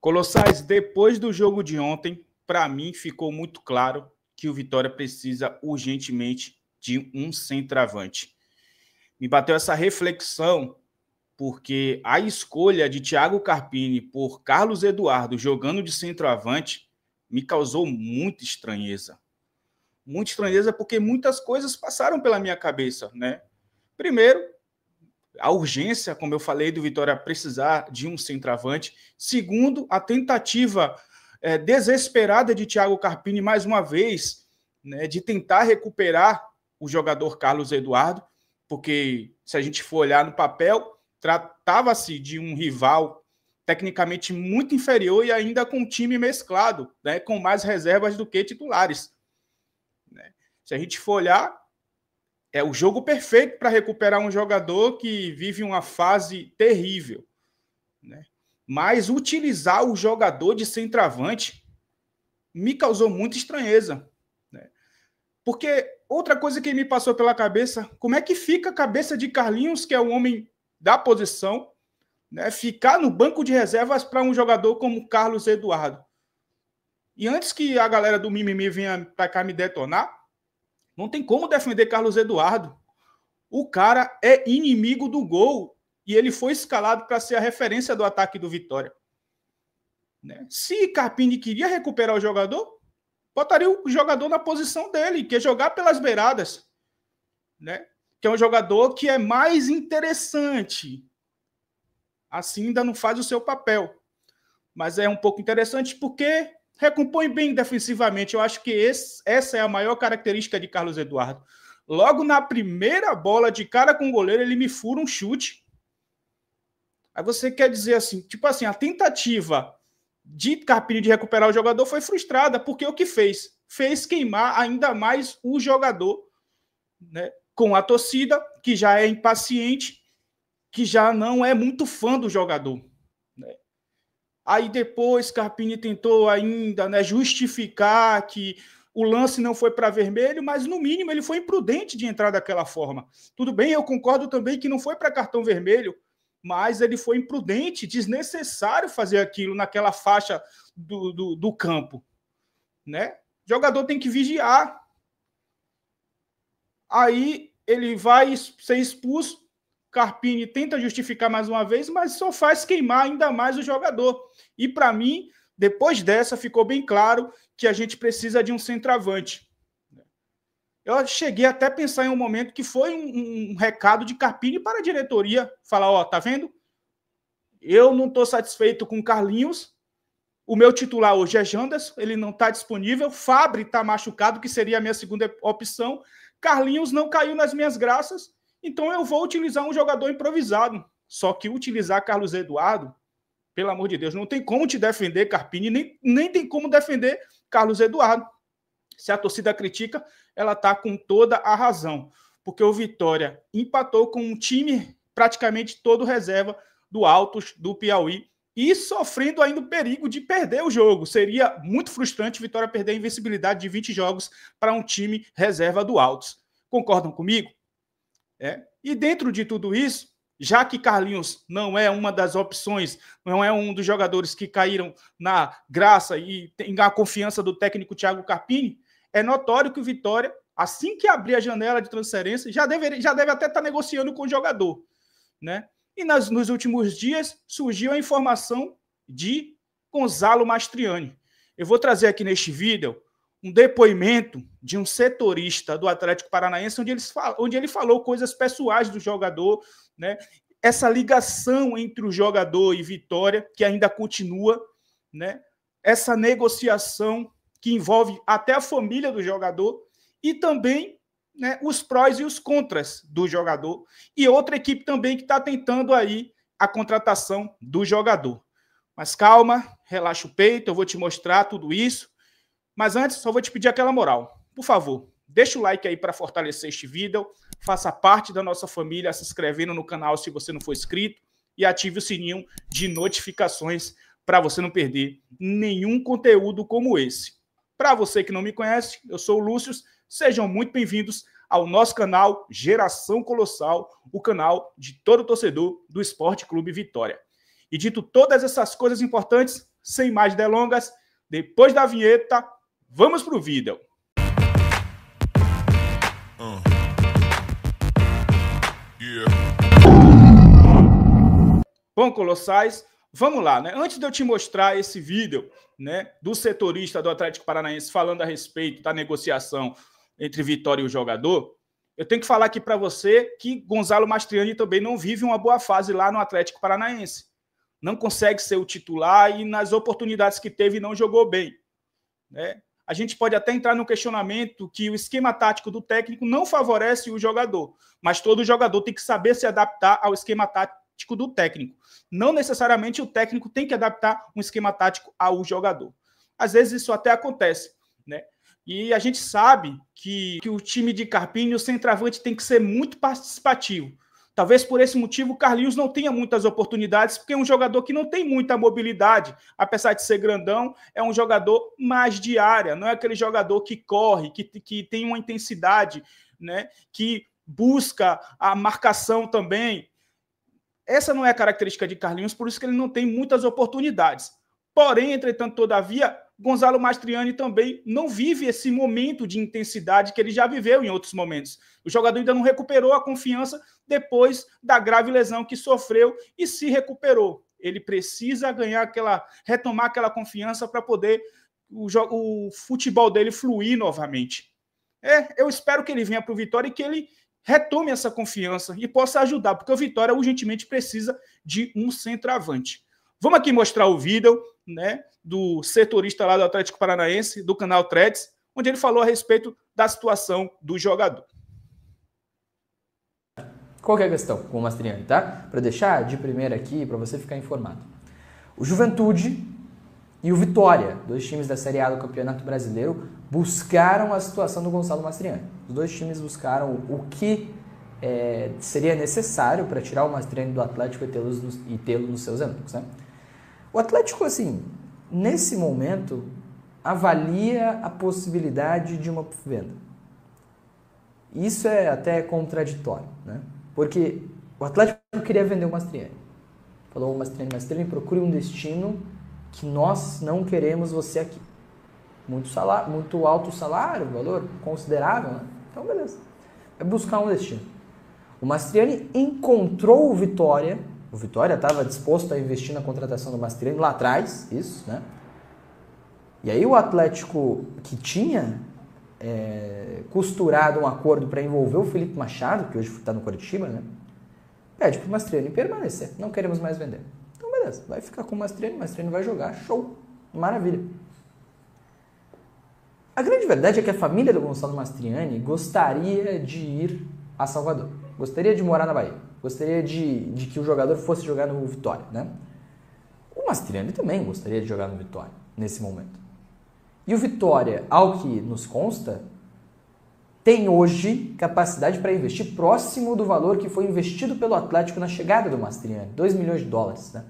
Colossais, depois do jogo de ontem, para mim ficou muito claro que o Vitória precisa urgentemente de um centroavante. Me bateu essa reflexão porque a escolha de Thiago Carpini por Carlos Eduardo jogando de centroavante me causou muita estranheza. Muita estranheza porque muitas coisas passaram pela minha cabeça, né? Primeiro, a urgência, como eu falei, do Vitória precisar de um centroavante. Segundo, a tentativa desesperada de Thiago Carpini, mais uma vez, né, de tentar recuperar o jogador Carlos Eduardo, porque se a gente for olhar no papel, tratava-se de um rival tecnicamente muito inferior e ainda com um time mesclado, né, com mais reservas do que titulares. Né? Se a gente for olhar, é o jogo perfeito para recuperar um jogador que vive uma fase terrível. Né? Mas utilizar o jogador de centroavante me causou muita estranheza. Né? Porque outra coisa que me passou pela cabeça, como é que fica a cabeça de Carlinhos, que é o homem da posição, né, ficar no banco de reservas para um jogador como Carlos Eduardo? E antes que a galera do mimimi venha para cá me detonar, não tem como defender Carlos Eduardo. O cara é inimigo do gol e ele foi escalado para ser a referência do ataque do Vitória. Né? Se Carpini queria recuperar o jogador, botaria o jogador na posição dele, que é jogar pelas beiradas. Né? Que é um jogador que é mais interessante. Assim ainda não faz o seu papel. Mas é um pouco interessante porque recompõe bem defensivamente. Eu acho que essa é a maior característica de Carlos Eduardo. Logo na primeira bola, de cara com o goleiro, ele me fura um chute. Aí você quer dizer assim, tipo assim, a tentativa de Carpini de recuperar o jogador foi frustrada, porque o que fez? Fez queimar ainda mais o jogador, né? Com a torcida, que já é impaciente, que já não é muito fã do jogador. Né? Aí depois Carpini tentou ainda, né, justificar que o lance não foi para vermelho, mas no mínimo ele foi imprudente de entrar daquela forma. Tudo bem, eu concordo também que não foi para cartão vermelho, mas ele foi imprudente, desnecessário fazer aquilo naquela faixa do campo. Né? O jogador tem que vigiar. Aí ele vai ser expulso, Carpini tenta justificar mais uma vez, mas só faz queimar ainda mais o jogador. E para mim, depois dessa, ficou bem claro que a gente precisa de um centroavante. Eu cheguei até a pensar em um momento que foi um recado de Carpini para a diretoria, falar, ó, tá vendo? Eu não estou satisfeito com Carlinhos, o meu titular hoje é Janderson, ele não está disponível, Fabri está machucado, que seria a minha segunda opção, Carlinhos não caiu nas minhas graças, então eu vou utilizar um jogador improvisado. Só que utilizar Carlos Eduardo, pelo amor de Deus, não tem como te defender, Carpini, nem tem como defender Carlos Eduardo. Se a torcida critica, ela está com toda a razão. Porque o Vitória empatou com um time praticamente todo reserva do Altos do Piauí e sofrendo ainda o perigo de perder o jogo. Seria muito frustrante Vitória perder a invencibilidade de 20 jogos para um time reserva do Altos. Concordam comigo? E dentro de tudo isso, já que Carlinhos não é uma das opções, não é um dos jogadores que caíram na graça e tem a confiança do técnico Thiago Carpini, é notório que o Vitória, assim que abrir a janela de transferência, já deve até estar negociando com o jogador. Né? E nos últimos dias surgiu a informação de Gonzalo Mastriani. Eu vou trazer aqui neste vídeo um depoimento de um setorista do Atlético Paranaense, onde ele falou coisas pessoais do jogador, né? Essa ligação entre o jogador e Vitória, que ainda continua, né? Essa negociação que envolve até a família do jogador e também, né, os prós e os contras do jogador e outra equipe também que está tentando aí a contratação do jogador. Mas calma, relaxa o peito, eu vou te mostrar tudo isso. Mas antes, só vou te pedir aquela moral. Por favor, deixa o like aí para fortalecer este vídeo, faça parte da nossa família se inscrevendo no canal se você não for inscrito e ative o sininho de notificações para você não perder nenhum conteúdo como esse. Para você que não me conhece, eu sou o Lúcio, sejam muito bem-vindos ao nosso canal Geração Colossal, o canal de todo torcedor do Esporte Clube Vitória. E dito todas essas coisas importantes, sem mais delongas, depois da vinheta, vamos pro vídeo. Bom, Colossais, vamos lá, né? Antes de eu te mostrar esse vídeo, né, do setorista do Atlético Paranaense falando a respeito da negociação entre Vitória e o jogador, eu tenho que falar aqui para você que Gonzalo Mastriani também não vive uma boa fase lá no Atlético Paranaense. Não consegue ser o titular e nas oportunidades que teve não jogou bem, né? A gente pode até entrar no questionamento que o esquema tático do técnico não favorece o jogador, mas todo jogador tem que saber se adaptar ao esquema tático do técnico. Não necessariamente o técnico tem que adaptar um esquema tático ao jogador. Às vezes isso até acontece, né? E a gente sabe que o time de Carpini, o centroavante, tem que ser muito participativo. Talvez por esse motivo o Carlinhos não tenha muitas oportunidades, porque é um jogador que não tem muita mobilidade, apesar de ser grandão, é um jogador mais de área, não é aquele jogador que corre, que tem uma intensidade, né, que busca a marcação também. Essa não é a característica de Carlinhos, por isso que ele não tem muitas oportunidades. Porém, entretanto, todavia, Gonzalo Mastriani também não vive esse momento de intensidade que ele já viveu em outros momentos. O jogador ainda não recuperou a confiança depois da grave lesão que sofreu e se recuperou. Ele precisa retomar aquela confiança para poder o futebol dele fluir novamente. Eu espero que ele venha para o Vitória e que ele retome essa confiança e possa ajudar, porque o Vitória urgentemente precisa de um centroavante. Vamos aqui mostrar o vídeo, né, do setorista lá do Atlético Paranaense, do canal Threads, onde ele falou a respeito da situação do jogador. Qual que é a questão com o Mastriani, tá? Para deixar de primeira aqui, para você ficar informado. O Juventude e o Vitória, dois times da Série A do Campeonato Brasileiro, buscaram a situação do Gonçalo Mastriani. Os dois times buscaram o que seria necessário para tirar o Mastriani do Atlético e tê-lo nos seus elencos, né? O Atlético, assim, nesse momento, avalia a possibilidade de uma venda. Isso é até contraditório, né? Porque o Atlético queria vender o Mastriani. Falou o Mastriani, procure um destino que nós não queremos você aqui. Muito alto salário, valor considerável, né? Então, beleza. Vai buscar um destino. O Mastriani encontrou o Vitória. O Vitória estava disposto a investir na contratação do Mastriani lá atrás, isso, né? E aí o Atlético, que tinha costurado um acordo para envolver o Felipe Machado, que hoje está no Coritiba, né? Pede para o Mastriani permanecer. Não queremos mais vender. Então, beleza. Vai ficar com o Mastriani vai jogar. Show. Maravilha. A grande verdade é que a família do Gonçalo Mastriani gostaria de ir a Salvador. Gostaria de morar na Bahia. Gostaria de que o jogador fosse jogar no Vitória, né? O Mastriani também gostaria de jogar no Vitória, nesse momento. E o Vitória, ao que nos consta, tem hoje capacidade para investir próximo do valor que foi investido pelo Atlético na chegada do Mastriani, 2 milhões de dólares, né?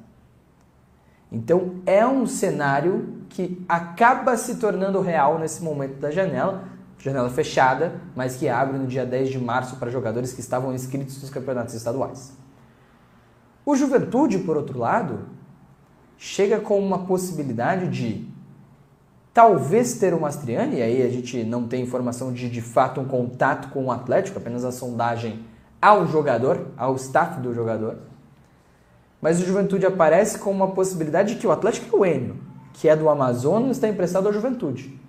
Então, é um cenário que acaba se tornando real nesse momento da janela fechada, mas que abre no dia 10 de março para jogadores que estavam inscritos nos campeonatos estaduais. O Juventude, por outro lado, chega com uma possibilidade de talvez ter o Mastriani, e aí a gente não tem informação de fato um contato com o Atlético, apenas a sondagem ao jogador, ao staff do jogador. Mas o Juventude aparece com uma possibilidade de que o Atlético é o Enio, que é do Amazonas, está emprestado ao Juventude.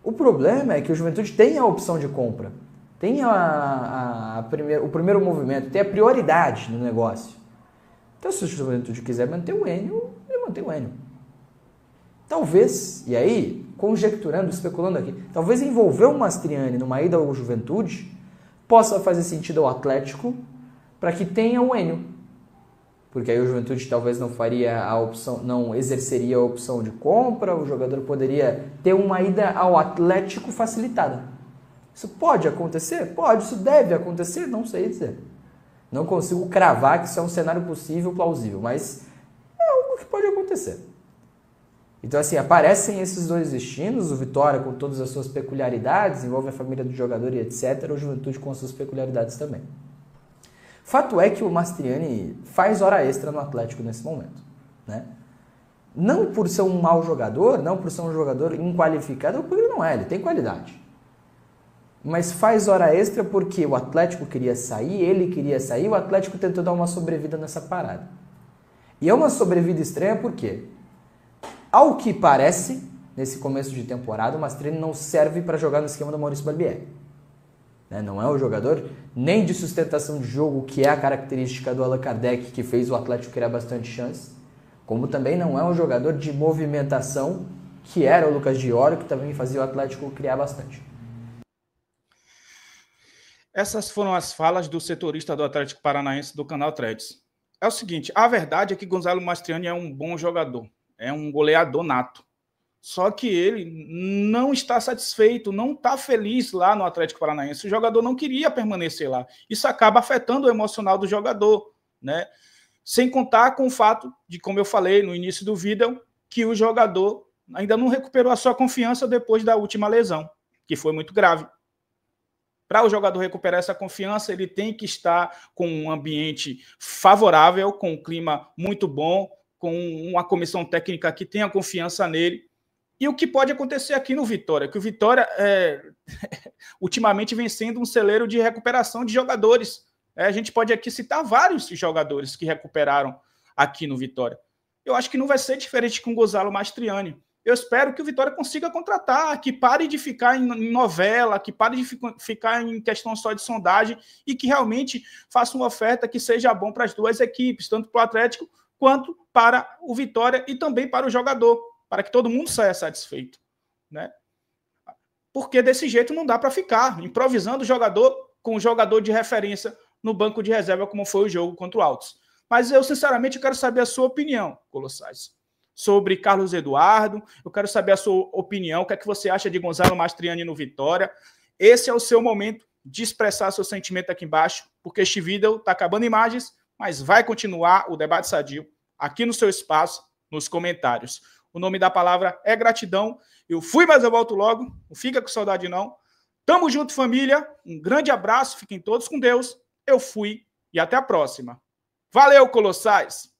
O problema é que o Juventude tem a opção de compra, tem o primeiro movimento, tem a prioridade no negócio. Então, se o Juventude quiser manter o Enio, ele mantém o Enio. Talvez, e aí, conjecturando, especulando aqui, talvez envolver o Mastriani numa ida ao Juventude possa fazer sentido ao Atlético para que tenha o Enio. Porque aí o Juventude talvez não faria a opção, não exerceria a opção de compra, o jogador poderia ter uma ida ao Atlético facilitada. Isso pode acontecer? Pode. Isso deve acontecer? Não sei dizer. Não consigo cravar que isso é um cenário possível, plausível, mas é algo que pode acontecer. Então, assim, aparecem esses dois destinos, o Vitória com todas as suas peculiaridades, envolve a família do jogador e etc., o Juventude com as suas peculiaridades também. Fato é que o Mastriani faz hora extra no Atlético nesse momento, né? Não por ser um mau jogador, não por ser um jogador inqualificado, porque ele não é, ele tem qualidade. Mas faz hora extra porque o Atlético queria sair, ele queria sair, o Atlético tentou dar uma sobrevida nessa parada. E é uma sobrevida estranha porque, ao que parece, nesse começo de temporada, o Mastriani não serve para jogar no esquema do Maurício Barbieri. Não é o jogador nem de sustentação de jogo, que é a característica do Allan Kardec, que fez o Atlético criar bastante chance, como também não é um jogador de movimentação, que era o Lucas Diori, que também fazia o Atlético criar bastante. Essas foram as falas do setorista do Atlético Paranaense do canal Threads. É o seguinte, a verdade é que Gonzalo Mastriani é um bom jogador, é um goleador nato. Só que ele não está satisfeito, não está feliz lá no Atlético Paranaense. O jogador não queria permanecer lá. Isso acaba afetando o emocional do jogador, né? Sem contar com o fato de, como eu falei no início do vídeo, que o jogador ainda não recuperou a sua confiança depois da última lesão, que foi muito grave. Para o jogador recuperar essa confiança, ele tem que estar com um ambiente favorável, com um clima muito bom, com uma comissão técnica que tenha confiança nele. E o que pode acontecer aqui no Vitória? Que o Vitória, ultimamente, vem sendo um celeiro de recuperação de jogadores. A gente pode aqui citar vários jogadores que recuperaram aqui no Vitória. Eu acho que não vai ser diferente com o Gonzalo Mastriani. Eu espero que o Vitória consiga contratar, que pare de ficar em novela, que pare de ficar em questão só de sondagem e que realmente faça uma oferta que seja bom para as duas equipes, tanto para o Atlético quanto para o Vitória e também para o jogador, para que todo mundo saia satisfeito, né? Porque desse jeito não dá para ficar improvisando o jogador com o jogador de referência no banco de reserva, como foi o jogo contra o Altos. Mas eu, sinceramente, quero saber a sua opinião, Colossais, sobre Carlos Eduardo. Eu quero saber a sua opinião, o que é que você acha de Gonzalo Mastriani no Vitória. Esse é o seu momento de expressar seu sentimento aqui embaixo, porque este vídeo está acabando imagens, mas vai continuar o debate sadio aqui no seu espaço, nos comentários. O nome da palavra é gratidão. Eu fui, mas eu volto logo. Não fica com saudade, não. Tamo junto, família. Um grande abraço. Fiquem todos com Deus. Eu fui e até a próxima. Valeu, Colossais!